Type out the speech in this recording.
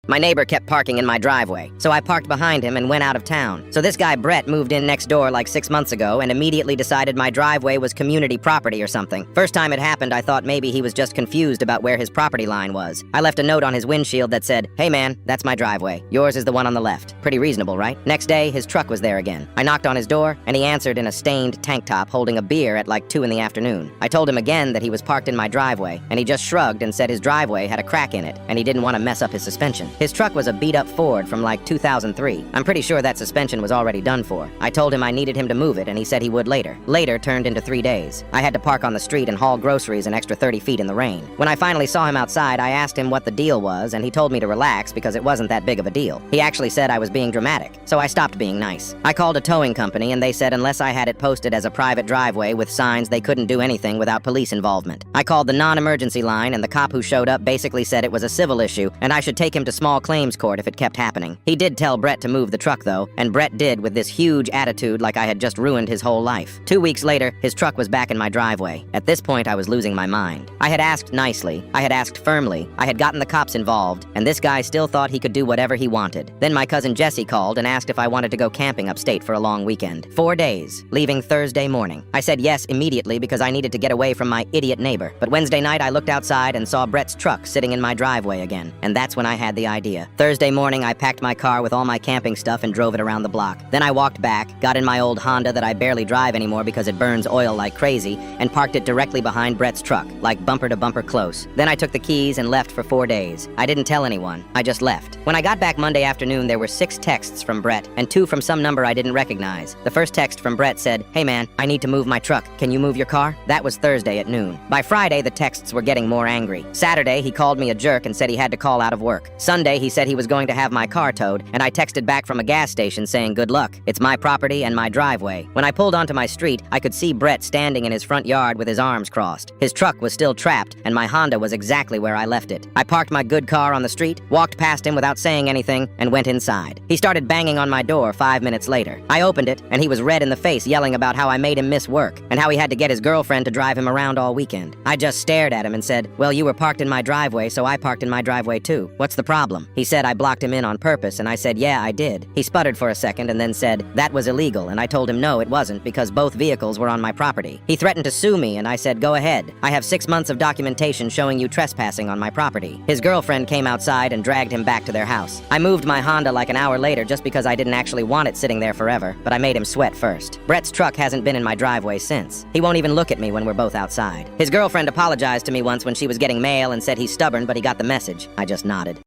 My neighbor kept parking in my driveway, so I parked behind him and went out of town. So this guy Brett moved in next door like 6 months ago and immediately decided my driveway was community property or something. First time it happened, I thought maybe he was just confused about where his property line was. I left a note on his windshield that said, "Hey man, that's my driveway. Yours is the one on the left." Pretty reasonable, right? Next day, his truck was there again. I knocked on his door, and he answered in a stained tank top holding a beer at like 2 in the afternoon. I told him again that he was parked in my driveway, and he just shrugged and said his driveway had a crack in it, and he didn't want to mess up his suspension. His truck was a beat-up Ford from like 2003. I'm pretty sure that suspension was already done for. I told him I needed him to move it, and he said he would later. Later turned into 3 days. I had to park on the street and haul groceries an extra 30 feet in the rain. When I finally saw him outside, I asked him what the deal was, and he told me to relax because it wasn't that big of a deal. He actually said I was being dramatic, so I stopped being nice. I called a towing company, and they said unless I had it posted as a private driveway with signs, they couldn't do anything without police involvement. I called the non-emergency line, and the cop who showed up basically said it was a civil issue, and I should take him to small claims court if it kept happening. He did tell Brett to move the truck, though, and Brett did with this huge attitude like I had just ruined his whole life. 2 weeks later, his truck was back in my driveway. At this point, I was losing my mind. I had asked nicely, I had asked firmly, I had gotten the cops involved, and this guy still thought he could do whatever he wanted. Then my cousin Jesse called and asked if I wanted to go camping upstate for a long weekend. 4 days, leaving Thursday morning. I said yes immediately because I needed to get away from my idiot neighbor. But Wednesday night, I looked outside and saw Brett's truck sitting in my driveway again, and that's when I had the idea. Thursday morning, I packed my car with all my camping stuff and drove it around the block. Then I walked back, got in my old Honda that I barely drive anymore because it burns oil like crazy, and parked it directly behind Brett's truck, like bumper to bumper close. Then I took the keys and left for 4 days. I didn't tell anyone. I just left. When I got back Monday afternoon, there were 6 texts from Brett and 2 from some number I didn't recognize. The first text from Brett said, "Hey man, I need to move my truck. Can you move your car?" That was Thursday at noon. By Friday, the texts were getting more angry. Saturday, he called me a jerk and said he had to call out of work. Sunday, he said he was going to have my car towed, and I texted back from a gas station saying good luck. It's my property and my driveway. When I pulled onto my street, I could see Brett standing in his front yard with his arms crossed. His truck was still trapped, and my Honda was exactly where I left it. I parked my good car on the street, walked past him without saying anything, and went inside. He started banging on my door 5 minutes later. I opened it, and he was red in the face yelling about how I made him miss work, and how he had to get his girlfriend to drive him around all weekend. I just stared at him and said, "Well, you were parked in my driveway, so I parked in my driveway too. What's the problem?" He said I blocked him in on purpose, and I said, "Yeah, I did." He sputtered for a second and then said, "That was illegal," and I told him no, it wasn't, because both vehicles were on my property. He threatened to sue me, and I said, "Go ahead. I have 6 months of documentation showing you trespassing on my property." His girlfriend came outside and dragged him back to their house. I moved my Honda like an hour later just because I didn't actually want it sitting there forever, but I made him sweat first. Brett's truck hasn't been in my driveway since. He won't even look at me when we're both outside. His girlfriend apologized to me once when she was getting mail and said he's stubborn, but he got the message. I just nodded.